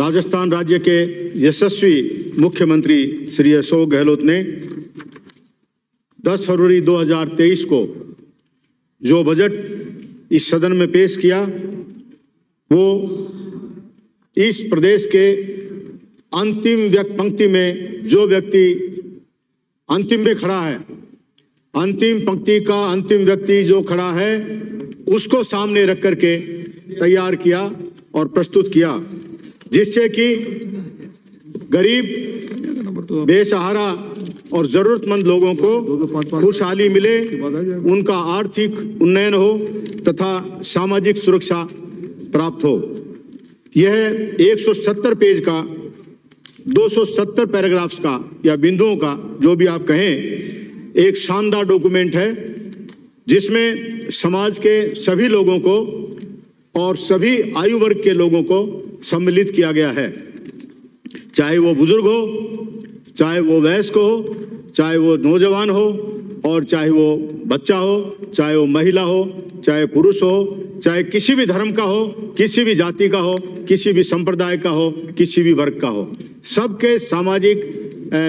राजस्थान राज्य के यशस्वी मुख्यमंत्री श्री अशोक गहलोत ने 10 फरवरी 2023 को जो बजट इस सदन में पेश किया वो इस प्रदेश के अंतिम पंक्ति में जो व्यक्ति अंतिम में खड़ा है, अंतिम पंक्ति का अंतिम व्यक्ति जो खड़ा है उसको सामने रख करके तैयार किया और प्रस्तुत किया, जिससे कि गरीब, बेसहारा और जरूरतमंद लोगों को खुशहाली मिले, उनका आर्थिक उन्नयन हो तथा सामाजिक सुरक्षा प्राप्त हो। यह 170 पेज का 270 पैराग्राफ्स का या बिंदुओं का जो भी आप कहें एक शानदार डॉक्यूमेंट है, जिसमें समाज के सभी लोगों को और सभी आयु वर्ग के लोगों को सम्मिलित किया गया है, चाहे वो बुजुर्ग हो, चाहे वो वयस्क हो, चाहे वो नौजवान हो और चाहे वो बच्चा हो, चाहे वो महिला हो, चाहे पुरुष हो, चाहे किसी भी धर्म का हो, किसी भी जाति का हो, किसी भी संप्रदाय का हो, किसी भी वर्ग का हो, सबके सामाजिक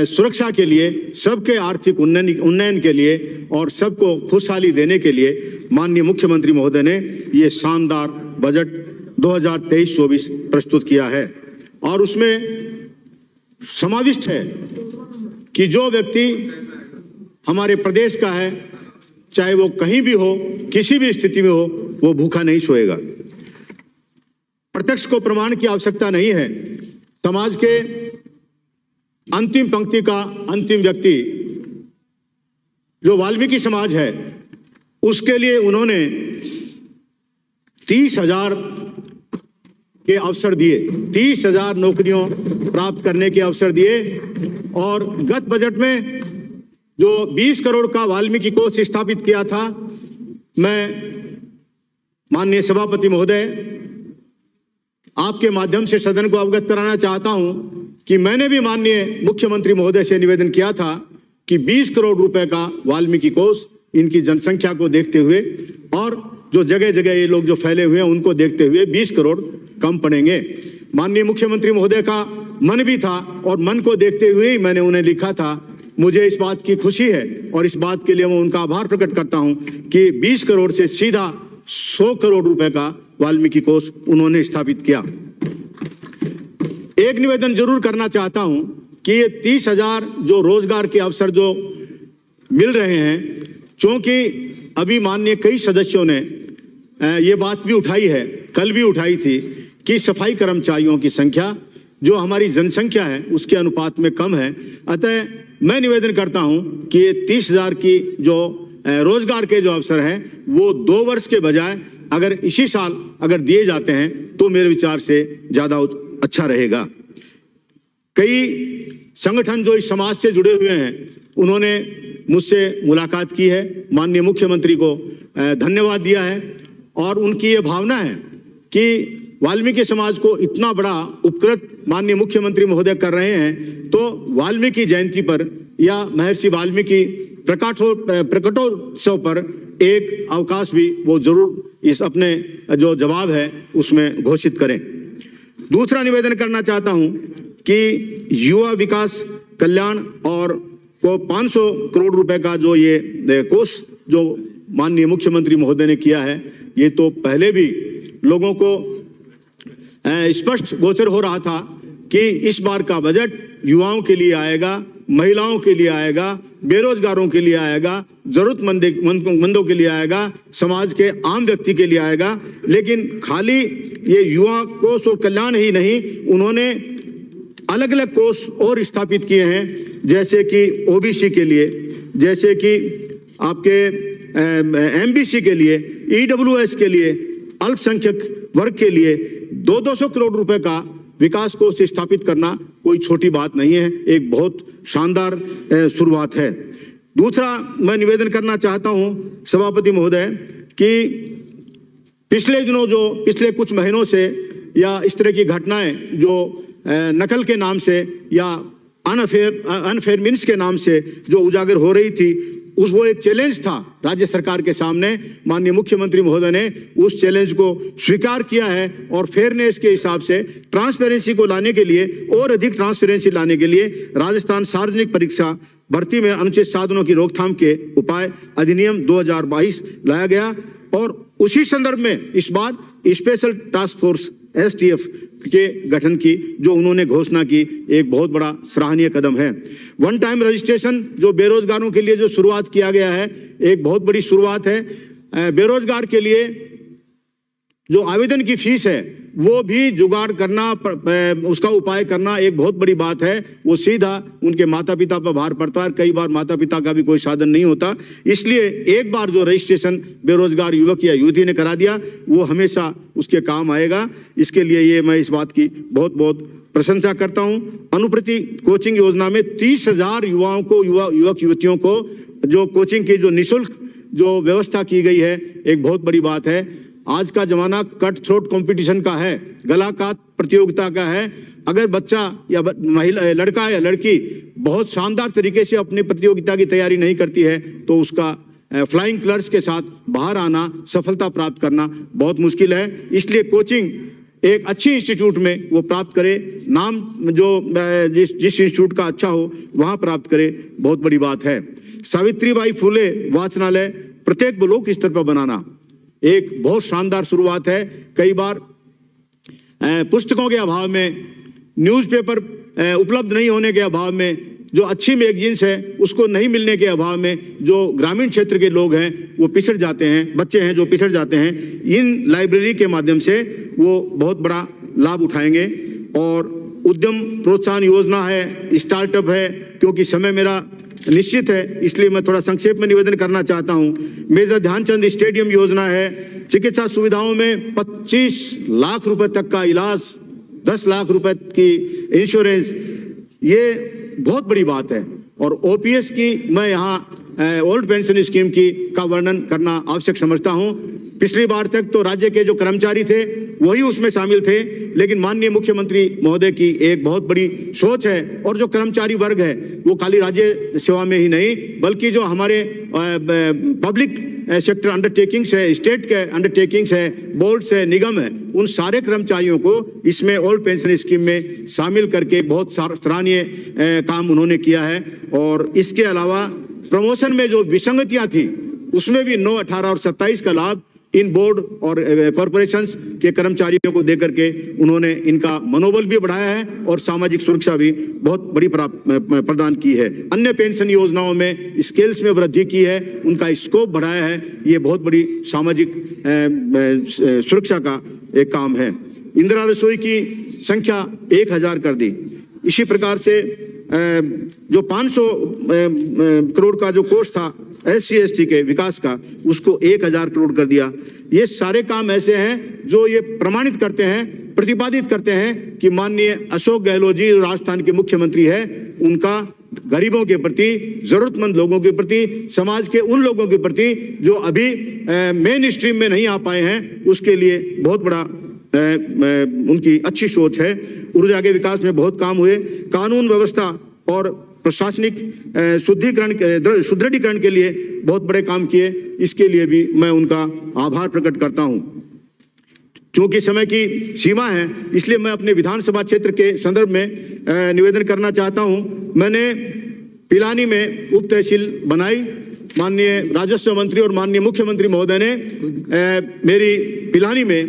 सुरक्षा के लिए, सबके आर्थिक उन्नयन के लिए और सबको खुशहाली देने के लिए माननीय मुख्यमंत्री महोदय ने ये शानदार बजट 2023-24 प्रस्तुत किया है। और उसमें समाविष्ट है कि जो व्यक्ति हमारे प्रदेश का है, चाहे वो कहीं भी हो, किसी भी स्थिति में हो, वो भूखा नहीं सोएगा। प्रत्यक्ष को प्रमाण की आवश्यकता नहीं है। समाज के अंतिम पंक्ति का अंतिम व्यक्ति जो वाल्मीकि समाज है, उसके लिए उन्होंने 30,000 के अवसर दिए, 30,000 नौकरियों प्राप्त करने के अवसर दिए। और गत बजट में जो 20 करोड़ का वाल्मीकि कोष स्थापित किया था, मैं माननीय सभापति महोदय आपके माध्यम से सदन को अवगत कराना चाहता हूं कि मैंने भी माननीय मुख्यमंत्री महोदय से निवेदन किया था कि 20 करोड़ रुपए का वाल्मीकि कोष इनकी जनसंख्या को देखते हुए और जो जगह जगह ये लोग जो फैले हुए हैं उनको देखते हुए 20 करोड़ कम पड़ेंगे। माननीय मुख्यमंत्री महोदय का मन भी था और मन को देखते हुए ही मैंने उन्हें लिखा था। मुझे इस बात की खुशी है और इस बात के लिए मैं उनका आभार प्रकट करता हूं कि 20 करोड़ से सीधा 100 करोड़ रुपए का वाल्मीकि कोष उन्होंने स्थापित किया। एक निवेदन जरूर करना चाहता हूं कि ये 30,000 जो रोजगार के अवसर जो मिल रहे हैं, क्योंकि अभी माननीय कई सदस्यों ने ये बात भी उठाई है, कल भी उठाई थी कि सफाई कर्मचारियों की संख्या जो हमारी जनसंख्या है उसके अनुपात में कम है। अतः मैं निवेदन करता हूं कि ये 30,000 की जो रोजगार के जो अवसर हैं वो 2 वर्ष के बजाय अगर इसी साल अगर दिए जाते हैं तो मेरे विचार से ज़्यादा अच्छा रहेगा। कई संगठन जो इस समाज से जुड़े हुए हैं उन्होंने मुझसे मुलाकात की है, माननीय मुख्यमंत्री को धन्यवाद दिया है और उनकी ये भावना है कि वाल्मीकि समाज को इतना बड़ा उपकृत माननीय मुख्यमंत्री महोदय कर रहे हैं, तो वाल्मीकि जयंती पर या महर्षि वाल्मीकि प्रकटोत्सव पर एक अवकाश भी वो जरूर इस अपने जो जवाब है उसमें घोषित करें। दूसरा निवेदन करना चाहता हूं कि युवा विकास कल्याण और को 500 करोड़ रुपए का जो ये कोष जो माननीय मुख्यमंत्री महोदय ने किया है, ये तो पहले भी लोगों को स्पष्ट गोचर हो रहा था कि इस बार का बजट युवाओं के लिए आएगा, महिलाओं के लिए आएगा, बेरोजगारों के लिए आएगा, जरूरतमंदों के लिए आएगा, समाज के आम व्यक्ति के लिए आएगा। लेकिन खाली ये युवा कोष और कल्याण ही नहीं, उन्होंने अलग अलग कोष और स्थापित किए हैं, जैसे कि ओबीसी के लिए, जैसे कि आपके एमबीसी के लिए, ईडब्ल्यूएस के लिए, अल्पसंख्यक वर्ग के लिए 200 करोड़ रुपए का विकास कोष स्थापित करना कोई छोटी बात नहीं है, एक बहुत शानदार शुरुआत है। दूसरा मैं निवेदन करना चाहता हूं सभापति महोदय कि पिछले दिनों जो पिछले कुछ महीनों से या इस तरह की घटनाएं जो नकल के नाम से या अनफेयर मीन्स के नाम से जो उजागर हो रही थी, वो एक चैलेंज था राज्य सरकार के सामने। माननीय मुख्यमंत्री महोदय ने उस चैलेंज को स्वीकार किया है और फेयरनेस के हिसाब से ट्रांसपेरेंसी को लाने के लिए और अधिक ट्रांसपेरेंसी लाने के लिए राजस्थान सार्वजनिक परीक्षा भर्ती में अनुचित साधनों की रोकथाम के उपाय अधिनियम 2022 लाया गया और उसी संदर्भ में इस बार स्पेशल टास्क फोर्स STF के गठन की जो उन्होंने घोषणा की एक बहुत बड़ा सराहनीय कदम है। वन टाइम रजिस्ट्रेशन जो बेरोजगारों के लिए जो शुरुआत किया गया है एक बहुत बड़ी शुरुआत है। बेरोजगार के लिए जो आवेदन की फीस है वो भी जुगाड़ करना, उसका उपाय करना एक बहुत बड़ी बात है। वो सीधा उनके माता पिता पर भार पड़ता है, कई बार माता पिता का भी कोई साधन नहीं होता। इसलिए एक बार जो रजिस्ट्रेशन बेरोजगार युवक या युवती ने करा दिया वो हमेशा उसके काम आएगा। इसके लिए ये मैं इस बात की बहुत बहुत प्रशंसा करता हूं। अनुप्रति कोचिंग योजना में 30,000 युवाओं को, युवक युवतियों को जो कोचिंग की जो निःशुल्क जो व्यवस्था की गई है एक बहुत बड़ी बात है। आज का जमाना कट थ्रोट कंपटीशन का है, गला काट प्रतियोगिता का है। अगर बच्चा या महिला, लड़का या लड़की बहुत शानदार तरीके से अपनी प्रतियोगिता की तैयारी नहीं करती है तो उसका फ्लाइंग कलर्स के साथ बाहर आना, सफलता प्राप्त करना बहुत मुश्किल है। इसलिए कोचिंग एक अच्छी इंस्टीट्यूट में वो प्राप्त करे, नाम जो जिस इंस्टीट्यूट का अच्छा हो वहाँ प्राप्त करे, बहुत बड़ी बात है। सावित्रीबाई फुले वाचनालय प्रत्येक ब्लॉक स्तर पर बनाना एक बहुत शानदार शुरुआत है। कई बार पुस्तकों के अभाव में, न्यूज़पेपर उपलब्ध नहीं होने के अभाव में, जो अच्छी मैगजीन्स है उसको नहीं मिलने के अभाव में जो ग्रामीण क्षेत्र के लोग हैं वो पिछड़ जाते हैं, बच्चे हैं जो पिछड़ जाते हैं। इन लाइब्रेरी के माध्यम से वो बहुत बड़ा लाभ उठाएंगे। और उद्यम प्रोत्साहन योजना है, स्टार्टअप है, क्योंकि समय मेरा निश्चित है इसलिए मैं थोड़ा संक्षेप में निवेदन करना चाहता हूं। मेजर ध्यानचंद स्टेडियम योजना है, चिकित्सा सुविधाओं में 25 लाख रुपए तक का इलाज, 10 लाख रुपए की इंश्योरेंस, ये बहुत बड़ी बात है। और OPS की मैं यहाँ ओल्ड पेंशन स्कीम की का वर्णन करना आवश्यक समझता हूँ। पिछली बार तक तो राज्य के जो कर्मचारी थे वही उसमें शामिल थे, लेकिन माननीय मुख्यमंत्री महोदय की एक बहुत बड़ी सोच है और जो कर्मचारी वर्ग है वो खाली राज्य सेवा में ही नहीं बल्कि जो हमारे पब्लिक सेक्टर अंडरटेकिंग्स है, स्टेट के अंडरटेकिंग्स है, बोर्ड्स है, निगम है, उन सारे कर्मचारियों को इसमें ओल्ड पेंशन स्कीम में शामिल करके बहुत सराहनीय काम उन्होंने किया है। और इसके अलावा प्रमोशन में जो विसंगतियां थी उसमें भी 9, 18 और 27 का लाभ इन बोर्ड और कॉरपोरेशंस के कर्मचारियों को देकर के उन्होंने इनका मनोबल भी बढ़ाया है और सामाजिक सुरक्षा भी बहुत बड़ी प्रदान की है। अन्य पेंशन योजनाओं में स्केल्स में वृद्धि की है, उनका स्कोप बढ़ाया है, ये बहुत बड़ी सामाजिक सुरक्षा का एक काम है। इंदिरा रसोई की संख्या 1000 कर दी। इसी प्रकार से जो 500 करोड़ का जो कोर्स था SC/ST के विकास का, उसको 1000 करोड़ कर दिया। ये सारे काम ऐसे हैं जो ये प्रमाणित करते हैं, प्रतिपादित करते हैं कि माननीय अशोक गहलोत जी राजस्थान के मुख्यमंत्री है, उनका गरीबों के प्रति, जरूरतमंद लोगों के प्रति, समाज के उन लोगों के प्रति जो अभी मेन स्ट्रीम में नहीं आ पाए हैं, उसके लिए बहुत बड़ा उनकी अच्छी सोच है। ऊर्जा के विकास में बहुत काम हुए। कानून व्यवस्था और प्रशासनिक सुदृढ़ीकरण के लिए बहुत बड़े काम किए। इसके लिए भी मैं उनका आभार प्रकट करता हूं। क्योंकि समय की सीमा है इसलिए मैं अपने विधानसभा क्षेत्र के संदर्भ में निवेदन करना चाहता हूं। मैंने पिलानी में उप तहसील बनाई। माननीय राजस्व मंत्री और माननीय मुख्यमंत्री महोदय ने मेरी पिलानी में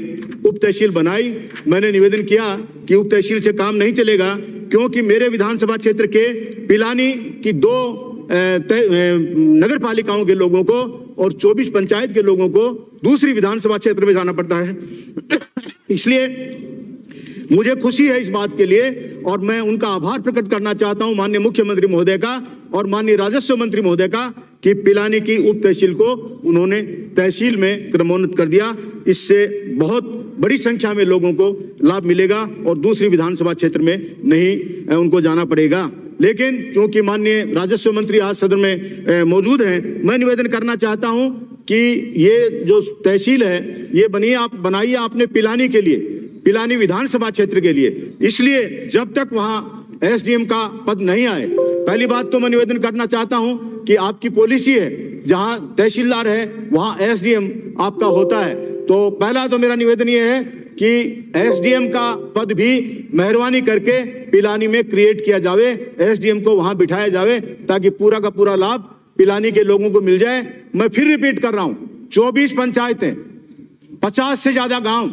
उप तहसील बनाई। मैंने निवेदन किया कि उप तहसील से काम नहीं चलेगा, क्योंकि मेरे विधानसभा क्षेत्र के पिलानी की 2 नगर पालिकाओं के लोगों को और 24 पंचायत के लोगों को दूसरी विधानसभा क्षेत्र में जाना पड़ता है। इसलिए मुझे खुशी है इस बात के लिए और मैं उनका आभार प्रकट करना चाहता हूं माननीय मुख्यमंत्री महोदय का और माननीय राजस्व मंत्री महोदय का कि पिलानी की उप तहसील को उन्होंने तहसील में क्रमोन्नत कर दिया। इससे बहुत बड़ी संख्या में लोगों को लाभ मिलेगा और दूसरी विधानसभा क्षेत्र में नहीं उनको जाना पड़ेगा। लेकिन क्योंकि माननीय राजस्व मंत्री आज सदन में मौजूद हैं, मैं निवेदन करना चाहता हूं कि ये जो तहसील है ये बनाइए आपने पिलानी के लिए, पिलानी विधानसभा क्षेत्र के लिए। इसलिए जब तक वहां SDM का पद नहीं आए, पहली बात तो मैं निवेदन करना चाहता हूं कि आपकी पॉलिसी है जहां तहसीलदार है वहां एसडीएम आपका होता है। तो पहला तो मेरा निवेदन ये है कि एसडीएम का पद भी मेहरबानी करके पिलानी में क्रिएट किया जावे, एसडीएम को वहां बिठाया जावे ताकि पूरा का पूरा लाभ पिलानी के लोगों को मिल जाए। मैं फिर रिपीट कर रहा हूं, 24 पंचायतें, 50 से ज्यादा गांव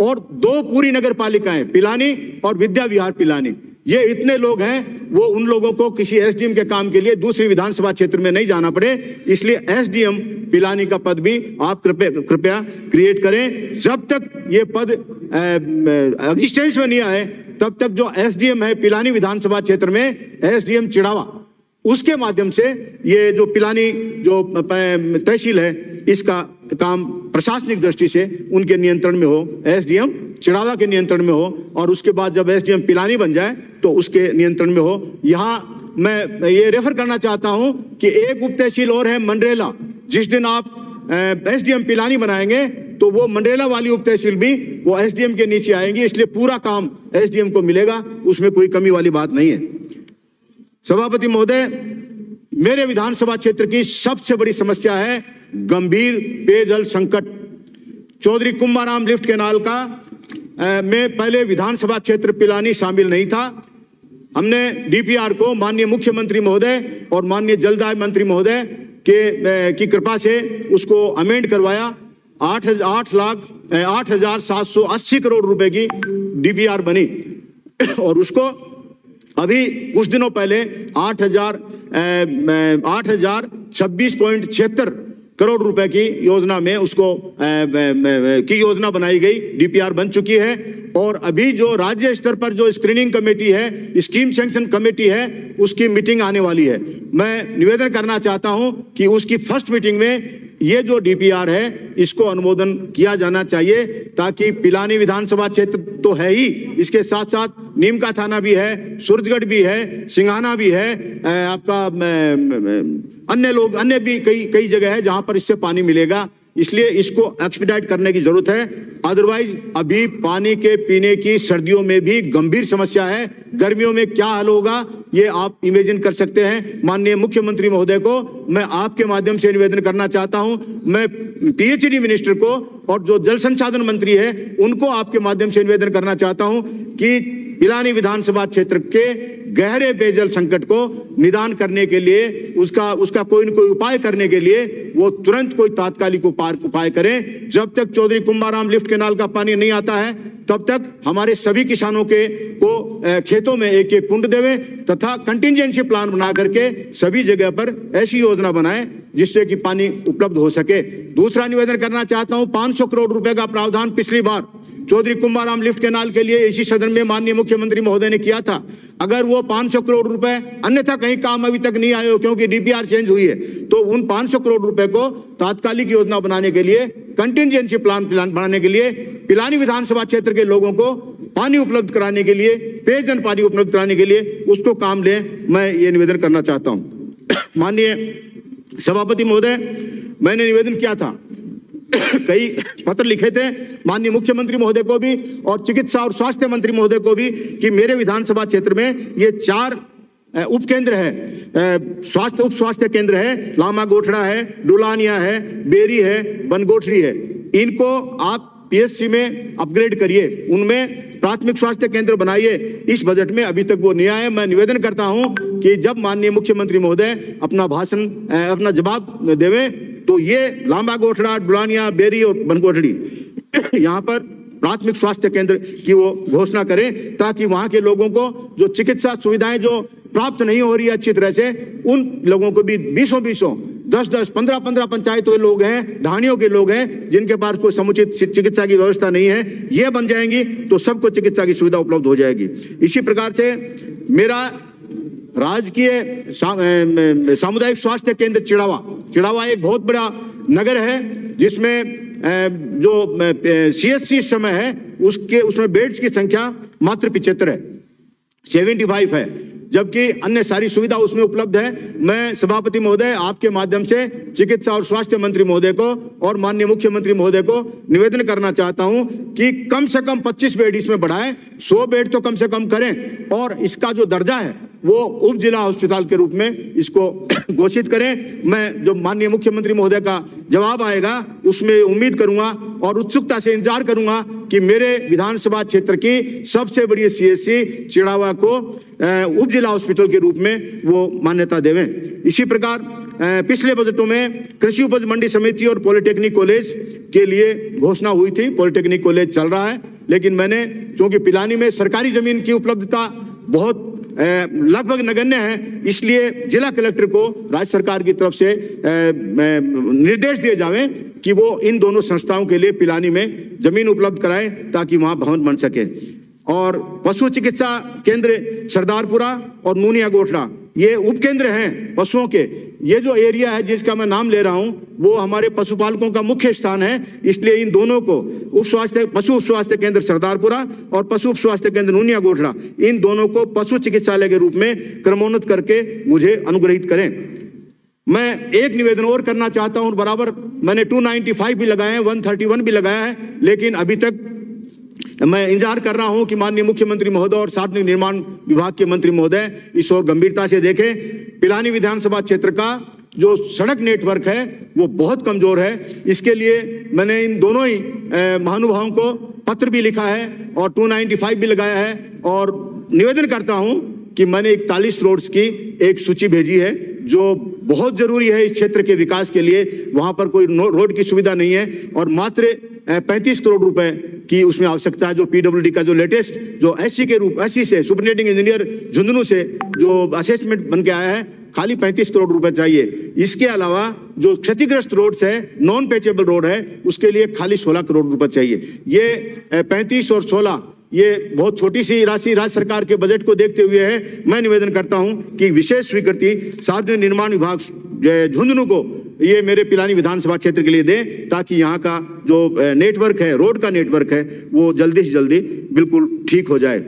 और 2 पूरी नगर पालिकाएं पिलानी और विद्या विहार पिलानी, ये इतने लोग हैं, वो उन लोगों को किसी एसडीएम के काम के लिए दूसरी विधानसभा क्षेत्र में नहीं जाना पड़े, इसलिए एसडीएम पिलानी का पद भी आप कृपया क्रिएट करें। जब तक ये पद एग्जिस्टेंस में नहीं आए तब तक जो एसडीएम है पिलानी विधानसभा क्षेत्र में, एसडीएम चिड़ावा, उसके माध्यम से ये जो पिलानी जो तहसील है इसका काम प्रशासनिक दृष्टि से उनके नियंत्रण में हो, एसडीएम चिड़ावा के नियंत्रण में हो, और उसके बाद जब एसडीएम पिलानी बन जाए तो उसके नियंत्रण में हो। यहाँ मैं ये रेफर करना चाहता हूं कि एक उप तहसील और है मंडरेला, जिस दिन आप एसडीएम पिलानी बनाएंगे तो वो मंडरेला वाली उप तहसील भी वो एसडीएम के नीचे आएंगी, इसलिए पूरा काम एसडीएम को मिलेगा, उसमें कोई कमी वाली बात नहीं है। सभापति महोदय, मेरे विधानसभा क्षेत्र की सबसे बड़ी समस्या है गंभीर पेयजल संकट। चौधरी कुंभाराम लिफ्ट कैनाल का में पहले विधानसभा क्षेत्र पिलानी शामिल नहीं था। हमने डीपीआर को माननीय मुख्यमंत्री महोदय और माननीय जलदाय मंत्री महोदय की कृपा से उसको अमेंड करवाया। 8,0780 करोड़ रुपए की डीपीआर बनी और उसको अभी कुछ दिनों पहले 8,026.76 करोड़ रुपए की योजना में उसको की योजना बनाई गई, डीपीआर बन चुकी है। और अभी जो राज्य स्तर पर जो स्क्रीनिंग कमेटी है, स्कीम सैंक्शन कमेटी है, उसकी मीटिंग आने वाली है। मैं निवेदन करना चाहता हूं कि उसकी फर्स्ट मीटिंग में ये जो डीपीआर है इसको अनुमोदन किया जाना चाहिए, ताकि पिलानी विधानसभा क्षेत्र तो है ही, इसके साथ साथ नीमका थाना भी है, सूरजगढ़ भी है, सिंघाना भी है, आपका अन्य भी कई जगह है जहां पर इससे पानी मिलेगा, इसलिए इसको एक्सपीडाइट करने की जरूरत है। अदरवाइज अभी पानी के पीने की सर्दियों में भी गंभीर समस्या है, गर्मियों में क्या हाल होगा ये आप इमेजिन कर सकते हैं। माननीय मुख्यमंत्री महोदय को मैं आपके माध्यम से निवेदन करना चाहता हूं, मैं पीएचडी मिनिस्टर को और जो जल संसाधन मंत्री है उनको आपके माध्यम से निवेदन करना चाहता हूं कि पिलानी विधानसभा क्षेत्र के गहरे पेयजल संकट को निदान करने के लिए, उसका कोई न कोई उपाय करने के लिए वो तुरंत कोई तात्कालिक उपाय करें। जब तक चौधरी कुंभाराम लिफ्ट कैनाल का पानी नहीं आता है तब तक हमारे सभी किसानों को खेतों में एक एक कुंड देवें तथा कंटिंजेंसी प्लान बना करके सभी जगह पर ऐसी योजना बनाएं जिससे कि पानी उपलब्ध हो सके। दूसरा निवेदन करना चाहता हूं, 500 करोड़ रुपए का प्रावधान पिछली बार चौधरी कुंभाराम लिफ्ट कैनाल के लिए इसी सदन में माननीय मुख्यमंत्री महोदय ने किया था। अगर वो 500 करोड़ रुपए, अन्यथा कहीं काम अभी तक नहीं आए हो क्योंकि डीपीआर चेंज हुई है, तो उन 500 करोड़ रुपए को तात्कालिक योजना बनाने के लिए, कंटिंजेंसी प्लान बनाने के लिए, पिलानी विधानसभा क्षेत्र के लोगों को पानी उपलब्ध कराने के लिए, पेयजल पानी उपलब्ध कराने के लिए उसको काम लें, मैं ये निवेदन करना चाहता हूं। माननीय सभापति महोदय, मैंने निवेदन किया था, कई पत्र लिखे थे माननीय मुख्यमंत्री महोदय को भी और चिकित्सा और स्वास्थ्य मंत्री महोदय को भी कि मेरे विधानसभा क्षेत्र में ये 4 उपकेंद्र है, उप स्वास्थ्य केंद्र है, लामा गोठड़ा है, डुलानिया है, बेरी है, बनगोठड़ी है, इनको आप पीएचसी में अपग्रेड करिए, उनमें प्राथमिक स्वास्थ्य केंद्र बनाइए। इस बजट में अभी तक वो नहीं आए। मैं निवेदन करता हूं कि जब माननीय मुख्यमंत्री महोदय अपना जवाब देवें तो ये लांबा गोठड़ा, डुलानिया, बेरी और बनगोठड़ी यहाँ पर प्राथमिक स्वास्थ्य केंद्र की वो घोषणा करें, ताकि वहां के लोगों को जो चिकित्सा सुविधाएं जो प्राप्त नहीं हो रही है अच्छी तरह से, उन लोगों को भी 20-20, 10-10, 15-15 पंचायतों के लोग हैं, ढाणियों के लोग हैं जिनके पास कोई समुचित चिकित्सा की व्यवस्था नहीं है, ये बन जाएंगी तो सबको चिकित्सा की सुविधा उपलब्ध हो जाएगी। इसी प्रकार से मेरा राजकीय सामुदायिक स्वास्थ्य केंद्र चिड़ावा एक बहुत बड़ा नगर है जिसमें जो सीएचसी इस समय है उसमें बेड्स की संख्या मात्र 75 है, 75 है, जबकि अन्य सारी सुविधा उसमें उपलब्ध है। मैं सभापति महोदय आपके माध्यम से चिकित्सा और स्वास्थ्य मंत्री महोदय को और माननीय मुख्यमंत्री महोदय को निवेदन करना चाहता हूं कि कम से कम 25 बेड इसमें बढ़ाएं, 100 बेड तो कम से कम करें और इसका जो दर्जा है वो उप जिला अस्पताल के रूप में इसको घोषित करें। मैं जो माननीय मुख्यमंत्री महोदय का जवाब आएगा उसमें उम्मीद करूंगा और उत्सुकता से इंतजार करूंगा कि मेरे विधानसभा क्षेत्र की सबसे बड़ी सीएचसी चिड़ावा को उप जिला हॉस्पिटल के रूप में वो मान्यता देवें। इसी प्रकार पिछले बजटों में कृषि उपज मंडी समिति और पॉलिटेक्निक कॉलेज के लिए घोषणा हुई थी। पॉलिटेक्निक कॉलेज चल रहा है, लेकिन मैंने चूंकि पिलानी में सरकारी जमीन की उपलब्धता बहुत लगभग नगण्य है, इसलिए जिला कलेक्टर को राज्य सरकार की तरफ से निर्देश दिए जावें कि वो इन दोनों संस्थाओं के लिए पिलानी में जमीन उपलब्ध कराएं ताकि वहां भवन बन सके। और पशु चिकित्सा केंद्र सरदारपुरा और नूनिया गोठला ये उपकेंद्र हैं पशुओं के। ये जो एरिया है जिसका मैं नाम ले रहा हूं वो हमारे पशुपालकों का मुख्य स्थान है, इसलिए इन दोनों को पशु उप स्वास्थ्य केंद्र सरदारपुरा और पशु उप स्वास्थ्य केंद्र नूनिया गोठला, इन दोनों को पशु चिकित्सालय के रूप में क्रमोन्नत करके मुझे अनुग्रहित करें। मैं एक निवेदन और करना चाहता हूं, बराबर मैंने 295 भी लगाए हैं, 131 भी लगाया है, लेकिन अभी तक मैं इंतजार कर रहा हूं कि माननीय मुख्यमंत्री महोदय और सार्वजनिक निर्माण विभाग के मंत्री महोदय इस ओर गंभीरता से देखें। पिलानी विधानसभा क्षेत्र का जो सड़क नेटवर्क है वो बहुत कमजोर है। इसके लिए मैंने इन दोनों ही महानुभावों को पत्र भी लिखा है और 295 भी लगाया है और निवेदन करता हूं कि मैंने 41 रोड्स की एक सूची भेजी है जो बहुत जरूरी है इस क्षेत्र के विकास के लिए। वहां पर कोई रोड की सुविधा नहीं है और मात्र 35 करोड़ रुपए की उसमें आवश्यकता है। जो पीडब्ल्यूडी का जो लेटेस्ट जो एससी से सुपरिटेंडिंग इंजीनियर झुंझुनू से जो असेसमेंट बन के आया है, खाली 35 करोड़ रुपए चाहिए। इसके अलावा जो क्षतिग्रस्त रोड्स है, नॉन पैचेबल रोड है, उसके लिए खाली 16 करोड़ रुपए चाहिए। ये 35 और 16 ये बहुत छोटी सी राशि राज्य सरकार के बजट को देखते हुए है। मैं निवेदन करता हूं कि विशेष स्वीकृति सार्वजनिक निर्माण विभाग झुंझुनू को ये मेरे पिलानी विधानसभा क्षेत्र के लिए दें ताकि यहाँ का जो नेटवर्क है, रोड का नेटवर्क है, वो जल्दी से जल्दी बिल्कुल ठीक हो जाए।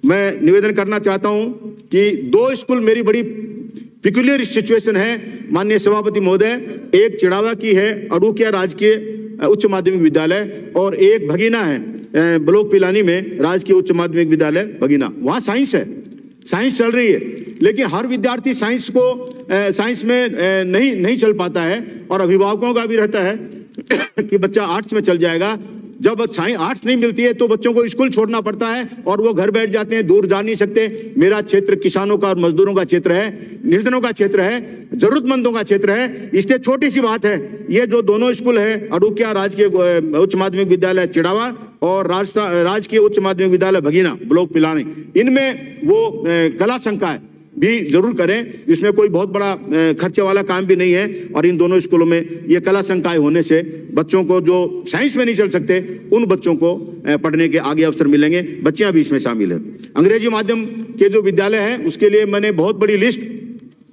मैं निवेदन करना चाहता हूं कि 2 स्कूल मेरी बड़ी पिक्यूलियर सिचुएशन है माननीय सभापति महोदय। एक चिड़ावा की है अड़ूकिया राजकीय उच्च माध्यमिक विद्यालय और एक भगीना है ब्लॉक पिलानी में राजकीय उच्च माध्यमिक विद्यालय भगीना। वहाँ साइंस है, साइंस चल रही है, लेकिन हर विद्यार्थी साइंस में नहीं चल पाता है और अभिभावकों का भी रहता है कि बच्चा आर्ट्स में चल जाएगा। जब आर्ट्स नहीं मिलती है तो बच्चों को स्कूल छोड़ना पड़ता है और वो घर बैठ जाते हैं, दूर जा नहीं सकते। मेरा क्षेत्र किसानों का और मजदूरों का क्षेत्र है, निर्धनों का क्षेत्र है, जरूरतमंदों का क्षेत्र है। इसलिए छोटी सी बात है, ये जो दोनों स्कूल है अड़ूकिया राजकीय उच्च माध्यमिक विद्यालय चिड़ावा और राजकीय उच्च माध्यमिक विद्यालय भगीना ब्लॉक पिलानी, इनमें वो कला संकाय भी जरूर करें। इसमें कोई बहुत बड़ा खर्चे वाला काम भी नहीं है और इन दोनों स्कूलों में ये कला संकाय होने से बच्चों को जो साइंस में नहीं चल सकते उन बच्चों को पढ़ने के आगे अवसर मिलेंगे। बच्चियां भी इसमें शामिल है। अंग्रेजी माध्यम के जो विद्यालय हैं उसके लिए मैंने बहुत बड़ी लिस्ट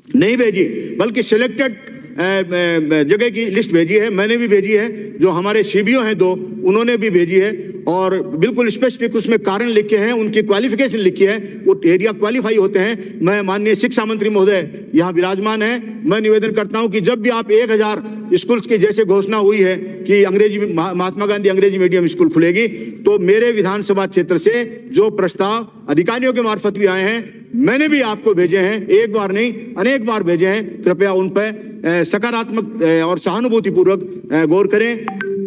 नहीं भेजी, बल्कि सिलेक्टेड जगह की लिस्ट भेजी है। मैंने भी भेजी है, जो हमारे सीबीओ हैं 2 उन्होंने भी भेजी है और बिल्कुल स्पेसिफिक उसमें कारण लिखे हैं, उनकी क्वालिफिकेशन लिखी है, वो एरिया क्वालिफाई होते हैं। मैं माननीय शिक्षा मंत्री महोदय यहाँ विराजमान है, मैं निवेदन करता हूँ कि जब भी आप 1000 स्कूल्स की जैसे घोषणा हुई है कि महात्मा गांधी अंग्रेजी मीडियम स्कूल खुलेगी, तो मेरे विधानसभा क्षेत्र से जो प्रस्ताव अधिकारियों के मार्फत भी आए हैं मैंने भी आपको भेजे हैं, एक बार नहीं अनेक बार भेजे हैं। कृपया उन पर सकारात्मक और सहानुभूतिपूर्वक गौर करें।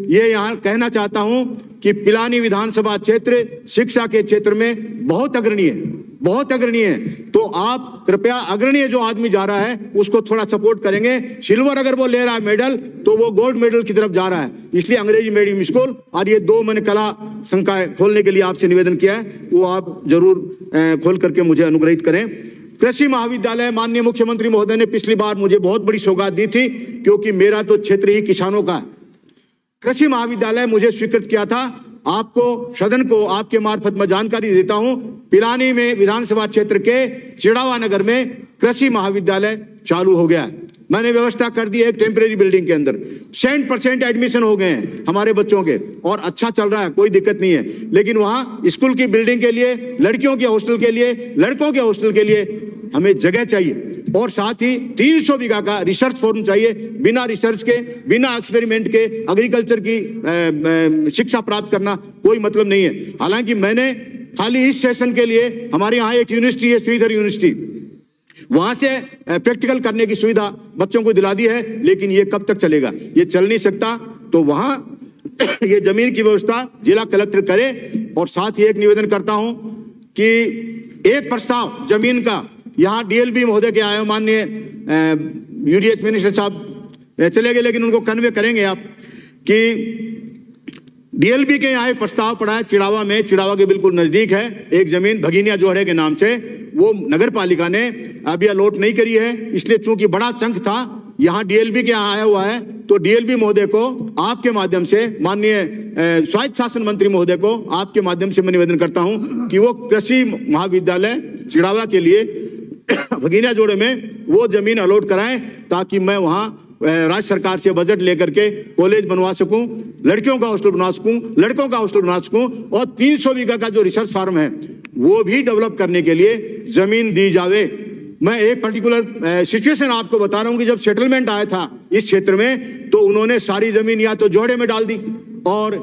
ये यहाँ कहना चाहता हूं कि पिलानी विधानसभा क्षेत्र शिक्षा के क्षेत्र में बहुत अग्रणी है, तो आप कृपया अग्रणी जो आदमी जा रहा है उसको थोड़ा सपोर्ट करेंगे। सिल्वर अगर वो ले रहा है मेडल तो वो गोल्ड मेडल की तरफ जा रहा है। इसलिए अंग्रेजी मीडियम स्कूल और ये 2 मैंने कला संकाय खोलने के लिए आपसे निवेदन किया है, वो आप जरूर खोल करके मुझे अनुग्रहित करें। कृषि महाविद्यालय माननीय मुख्यमंत्री महोदय ने पिछली बार मुझे बहुत बड़ी सौगात दी थी, क्योंकि मेरा तो क्षेत्र ही किसानों का है। कृषि महाविद्यालय मुझे स्वीकृत किया था। आपको सदन को आपके मार्फत मैं जानकारी देता हूं, पिलानी में विधानसभा क्षेत्र के चिड़ावा नगर में कृषि महाविद्यालय चालू हो गया है। मैंने व्यवस्था कर दी है एक टेम्परेरी बिल्डिंग के अंदर। 100% एडमिशन हो गए हैं हमारे बच्चों के और अच्छा चल रहा है, कोई दिक्कत नहीं है। लेकिन वहां स्कूल की बिल्डिंग के लिए, लड़कियों के हॉस्टल के लिए, लड़कों के हॉस्टल के लिए हमें जगह चाहिए और साथ ही 300 बीघा का रिसर्च फॉर्म चाहिए। बिना रिसर्च के, बिना एक्सपेरिमेंट के एग्रीकल्चर की शिक्षा प्राप्त करना कोई मतलब नहीं है। हालांकि मैंने खाली इस सेशन के लिए, हमारे यहाँ एक यूनिवर्सिटी है श्रीधर यूनिवर्सिटी, वहां से प्रैक्टिकल करने की सुविधा बच्चों को दिला दी है, लेकिन ये कब तक चलेगा? ये चल नहीं सकता। तो वहां ये जमीन की व्यवस्था जिला कलेक्टर करे। और साथ ही एक निवेदन करता हूं कि एक प्रस्ताव जमीन का यहाँ डीएलबी महोदय के आए, माननीय यूडीएच मिनिस्टर साहब चले गए, लेकिन उनको कन्वे करेंगे आप कि डीएलबी के यहाँ एक प्रस्ताव पड़ा है चिड़ावा में, चिड़ावा के बिल्कुल नजदीक है एक जमीन भगीनिया जोहड़े के नाम से, वो नगर पालिका ने अभी अलॉट नहीं करी है। इसलिए चूंकि बड़ा चंक था यहाँ डीएलबी के यहाँ आया हुआ है, तो डीएलबी महोदय को आपके माध्यम से, माननीय स्वायत्त शासन मंत्री महोदय को आपके माध्यम से मैं निवेदन करता हूं कि वो कृषि महाविद्यालय चिड़ावा के लिए भगीनिया जोड़े में वो जमीन अलॉट कराएं, ताकि मैं वहां राज्य सरकार से बजट लेकर के कॉलेज बनवा सकूं, लड़कियों का हॉस्टल बनवा सकूं, लड़कों का हॉस्टल बना सकूं, और 300 बीघा का जो रिसर्च फार्म है वो भी डेवलप करने के लिए जमीन दी जावे। मैं एक पर्टिकुलर सिचुएशन आपको बता रहा हूं कि जब सेटलमेंट आया था इस क्षेत्र में, तो उन्होंने सारी जमीन या तो जोड़े में डाल दी और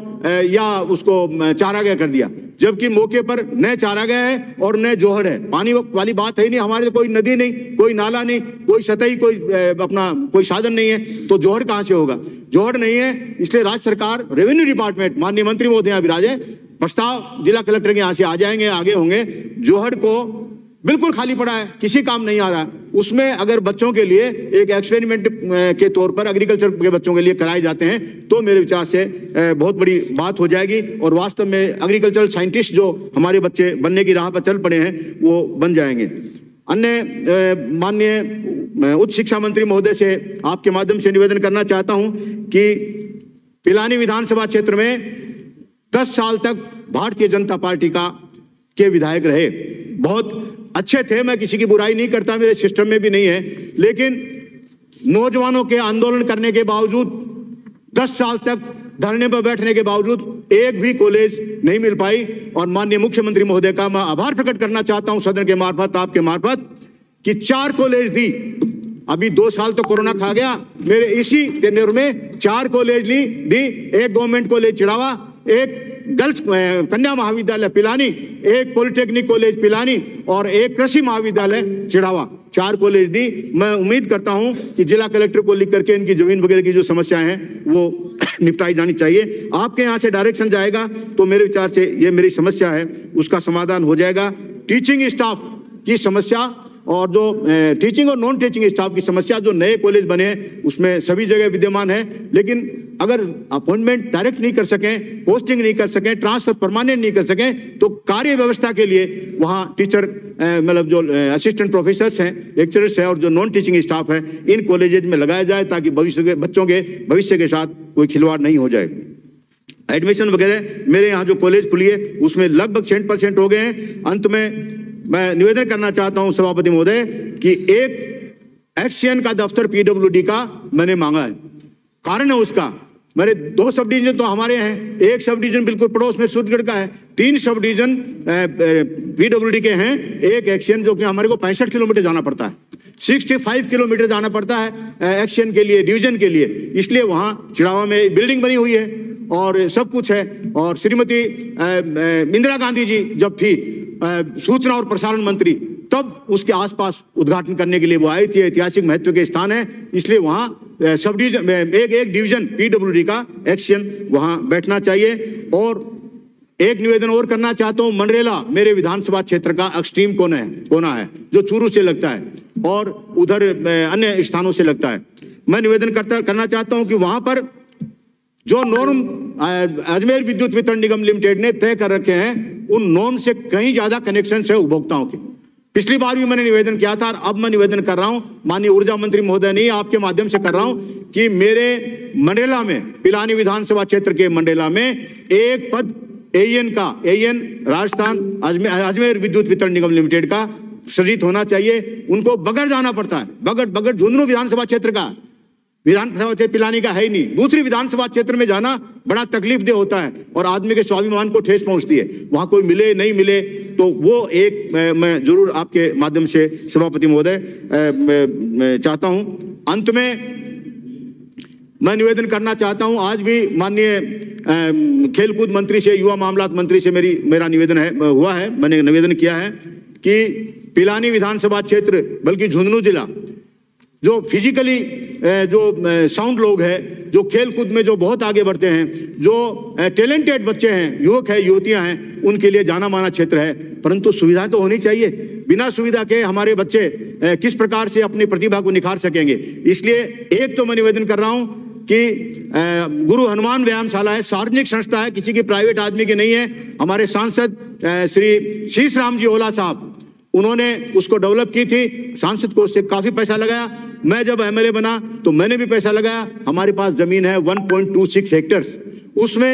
या उसको चारागाह कर दिया, जबकि मौके पर न चारागाह है और न जोहड़ है। पानी वाली बात है ही नहीं, हमारे तो कोई नदी नहीं, कोई नाला नहीं, कोई सतही कोई अपना कोई साधन नहीं है, तो जोहड़ कहां से होगा? जोहड़ नहीं है। इसलिए राज्य सरकार, रेवेन्यू डिपार्टमेंट, माननीय मंत्री महोदय अभिराज है, प्रस्ताव जिला कलेक्टर के यहाँ से आ जाएंगे, आगे होंगे। जोहड़ को बिल्कुल खाली पड़ा है, किसी काम नहीं आ रहा, उसमें अगर बच्चों के लिए एक एक्सपेरिमेंट के तौर पर एग्रीकल्चर के बच्चों के लिए कराए जाते हैं, तो मेरे विचार से बहुत बड़ी बात हो जाएगी और वास्तव में एग्रीकल्चरल साइंटिस्ट जो हमारे बच्चे बनने की राह पर चल पड़े हैं वो बन जाएंगे। अन्य माननीय उच्च शिक्षा मंत्री महोदय से आपके माध्यम से निवेदन करना चाहता हूं कि पिलानी विधानसभा क्षेत्र में 10 साल तक भारतीय जनता पार्टी के विधायक रहे, बहुत अच्छे थे, मैं किसी की बुराई नहीं करता, मेरे सिस्टम में भी नहीं है, लेकिन नौजवानों के आंदोलन करने के बावजूद 10 साल तक धरने पर बैठने के बावजूद एक भी कॉलेज नहीं मिल पाई। और माननीय मुख्यमंत्री महोदय का मैं आभार प्रकट करना चाहता हूं सदन के मार्फत, आपके मार्फत, कि 4 कॉलेज दी। अभी 2 साल तो कोरोना खा गया, मेरे इसी टेन्योर में 4 कॉलेज दी, एक गवर्नमेंट कॉलेज चिड़ावा, एक गर्ल्स कन्या महाविद्यालय पिलानी, एक पॉलिटेक्निक कॉलेज पिलानी और एक कृषि महाविद्यालय चिड़ावा, 4 कॉलेज दी। मैं उम्मीद करता हूं कि जिला कलेक्टर को लिख करके इनकी जमीन वगैरह की जो समस्याएं हैं वो निपटाई जानी चाहिए। आपके यहां से डायरेक्शन जाएगा तो मेरे विचार से ये मेरी समस्या है उसका समाधान हो जाएगा। टीचिंग स्टाफ की समस्या और जो टीचिंग और नॉन टीचिंग स्टाफ की समस्या, जो नए कॉलेज बने हैं उसमें सभी जगह विद्यमान है, लेकिन अगर अपॉइंटमेंट डायरेक्ट नहीं कर सकें, पोस्टिंग नहीं कर सकें, ट्रांसफर परमानेंट नहीं कर सकें, तो कार्य व्यवस्था के लिए वहां टीचर मतलब जो असिस्टेंट प्रोफेसर्स हैं, लेक्चरर्स हैं और जो नॉन टीचिंग स्टाफ है, इन कॉलेजेज में लगाया जाए, ताकि भविष्य के बच्चों के भविष्य के साथ कोई खिलवाड़ नहीं हो जाए। एडमिशन वगैरह मेरे यहाँ जो कॉलेज खुली है उसमें लगभग 100% हो गए हैं। अंत में मैं निवेदन करना चाहता हूं सभापति महोदय कि एक एक्सचेंज का दफ्तर पीडब्ल्यूडी का मैंने मांगा है। कारण है उसका, मेरे 2 सब डिवीजन तो हमारे हैं, एक सब डिवीजन बिल्कुल पड़ोस में सूरजगढ़ का है, 3 सब डिवीजन पीडब्ल्यूडी के हैं, एक एक्सचेंज जो कि हमारे को 65 किलोमीटर जाना पड़ता है, 65 किलोमीटर जाना पड़ता है एक्सचेंज के लिए, डिवीजन के लिए। इसलिए वहां चिड़ावा में बिल्डिंग बनी हुई है और सब कुछ है। और श्रीमती इंदिरा गांधी जी जब थी सूचना और प्रसारण मंत्री, तब उसके आसपास उद्घाटन करने के लिए वो आई थी। ऐतिहासिक महत्व के स्थान है, इसलिए वहां सब डिवीजन एक डिवीजन पीडब्ल्यूडी का एक्शन वहां बैठना चाहिए। और एक निवेदन और करना चाहता हूं, मनरेला मेरे विधानसभा क्षेत्र का एक्सट्रीम कोना है जो चूरू से लगता है और उधर अन्य स्थानों से लगता है। मैं निवेदन करना चाहता हूं कि वहां पर जो नॉर्म अजमेर विद्युत वितरण निगम लिमिटेड ने तय कर रखे हैं, उन नॉर्म से कहीं ज्यादा कनेक्शन है उपभोक्ताओं के। पिछली बार भी मैंने निवेदन किया था और अब मैं निवेदन कर रहा हूं, माननीय ऊर्जा मंत्री महोदय नहीं, आपके माध्यम से कर रहा हूं कि मेरे मंडला में, पिलानी विधानसभा क्षेत्र के मंडला में एक पद एएन राजस्थान अजमेर विद्युत वितरण निगम लिमिटेड का सृजित होना चाहिए। उनको बगड़ जाना पड़ता है, बगड़ झुंझुनू विधानसभा क्षेत्र का, विधानसभा क्षेत्र पिलानी का है ही नहीं, दूसरी विधानसभा क्षेत्र में जाना बड़ा तकलीफ दे होता है और आदमी के स्वाभिमान को ठेस पहुंचती है। वहां कोई मिले नहीं मिले तो वो एक मैं जरूर आपके माध्यम से सभापति महोदय चाहता हूं। अंत में मैं निवेदन करना चाहता हूं, आज भी माननीय खेलकूद मंत्री से, युवा मामलात मंत्री से मेरा निवेदन हुआ है, मैंने निवेदन किया है कि पिलानी विधानसभा क्षेत्र बल्कि झुंझुनू जिला जो फिजिकली जो साउंड लोग हैं, जो खेल कूद में जो बहुत आगे बढ़ते हैं, जो टैलेंटेड बच्चे हैं, युवक हैं, युवतियां हैं, उनके लिए जाना माना क्षेत्र है। परंतु सुविधाएं तो होनी चाहिए। बिना सुविधा के हमारे बच्चे किस प्रकार से अपनी प्रतिभा को निखार सकेंगे। इसलिए एक तो मैं निवेदन कर रहा हूं कि गुरु हनुमान व्यायामशाला है, सार्वजनिक संस्था है, किसी की प्राइवेट आदमी की नहीं है। हमारे सांसद श्री शीश राम जी ओला साहब, उन्होंने उसको डेवलप की थी, सांसद कोष से काफी पैसा लगाया। मैं जब एमएलए बना तो मैंने भी पैसा लगाया। हमारे पास जमीन है 1.26 हेक्टेयर्स, उसमें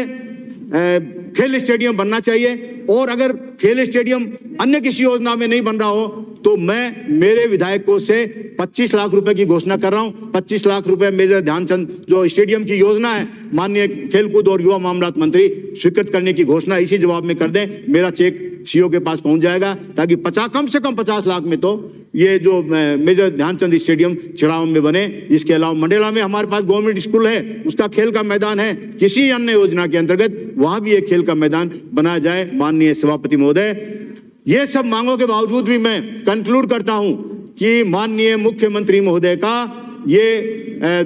खेल स्टेडियम बनना चाहिए। और अगर खेल स्टेडियम अन्य किसी योजना में नहीं बन रहा हो तो मैं मेरे विधायकों से 25 लाख रुपए की घोषणा कर रहा हूं। 25 लाख रुपए मेजर ध्यानचंद जो स्टेडियम की योजना है, माननीय खेलकूद और युवा मामलात मंत्री स्वीकृत करने की घोषणा इसी जवाब में कर दें। मेरा चेक सीओ के पास पहुंच जाएगा, ताकि कम से कम 50 लाख में तो ये जो मेजर ध्यानचंद स्टेडियम चिड़ाव में बने। इसके अलावा मंडेला में हमारे पास गवर्नमेंट स्कूल है, उसका खेल का मैदान है, किसी अन्य योजना के अंतर्गत वहां भी एक खेल का मैदान बनाया जाए। माननीय सभापति महोदय, ये सब मांगों के बावजूद भी मैं कंक्लूड करता हूं कि माननीय मुख्यमंत्री महोदय का ये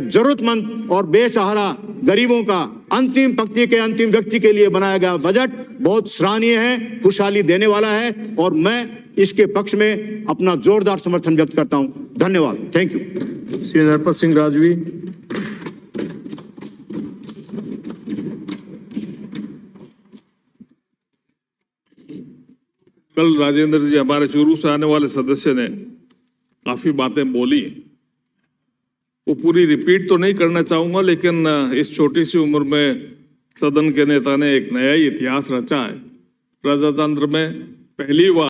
जरूरतमंद और बेसहारा गरीबों का अंतिम पंक्ति के अंतिम व्यक्ति के लिए बनाया गया बजट बहुत सराहनीय है, खुशहाली देने वाला है, और मैं इसके पक्ष में अपना जोरदार समर्थन व्यक्त करता हूं। धन्यवाद। Thank you. श्री नरपत सिंह राजवी। कल राजेंद्र जी हमारे चूरू से आने वाले सदस्य ने काफी बातें बोली, वो पूरी रिपीट तो नहीं करना चाहूंगा, लेकिन इस छोटी सी उम्र में सदन के नेता ने एक नया ही इतिहास रचा है। प्रजातंत्र में पहली बार